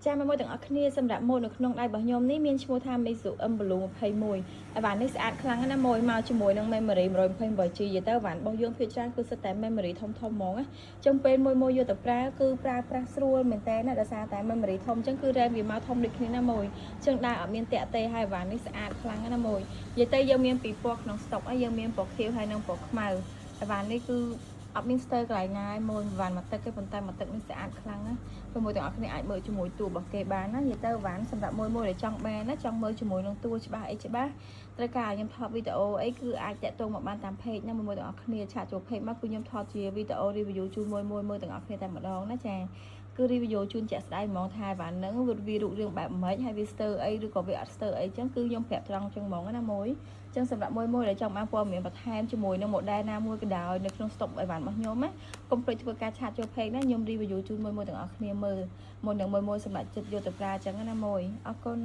ចាំ មួយទាំងអស់គ្នាសម្រាប់ម៉ូតនៅក្នុងដៃរបស់ខ្ញុំនេះមានឈ្មោះថា Mizuem Blue 21ហើយបាននេះស្អាតខ្លាំងណាស់ម៉ូយមកជាមួយនឹង memory 128G យទៅបានរបស់យើងភាគច្រើនគឺសិតតែ memory ធំៗហ្មងណាចឹងពេលមួយយកទៅប្រើគឺប្រើប្រាស់ស្រួលមែនតើណាដោយសារតែ memory ធំចឹងគឺ RAM វាមកធំដូចគ្នាណាម៉ូយចឹងដែរអត់មានតាក់ទេហើយបាននេះស្អាតខ្លាំងណាម៉ូយនិយាយទៅយើងមានពីរពណ៌ក្នុង stock ហើយយើងមានពណ៌ខៀវហើយនិងពណ៌ខ្មៅហើយបាននេះគឺអត់មានស្ទើរកន្លែងណាឯងម៉ូយវ៉ាន់មកទឹកទេប៉ុន្តែមកទឹកនេះស្អាតខ្លាំងណាព្រោះមួយទាំងអស់គ្នាអាចមើលជាមួយតួរបស់គេបានណានិយាយទៅវ៉ាន់សម្រាប់មួយដែលចង់បានណាចង់មើលជាមួយនឹងតួច្បាស់អីច្បាស់ត្រូវការខ្ញុំថតវីដេអូអីគឺអាចតាក់ទងមកបានតាម page ណាមួយទាំងអស់គ្នាឆាតចូល page មកគឺខ្ញុំថតជាវីដេអូ review ជូនមួយមើលទាំងអស់គ្នាតែម្ដងណាចាគឺ review ជូនជាក់ស្ដែងហ្មងថាវ៉ាន់ហ្នឹងវារូបរាងបែបម៉េចហើយវាស្ទើរអីឬក៏វាអត់ស្ទើរអីចឹងគឺខ្ញុំប្រាប់ត្រង់ចឹងហ្មងណាមួយចឹងសម្រាប់មួយដែលចង់បានព័ត៌មានបន្ថែមជាមួយនឹង model ណាមួយក៏ដោយនៅក្នុង stock អីវ៉ាន់របស់ខ្ញុំណាកុំភ្លេចធ្វើការឆាតចូល page ណាខ្ញុំ review ជូនមួយទាំងអស់គ្នាមើលមួយសម្រាប់ចិត្តយកទៅប្រើចឹងណាមួយអរគុណ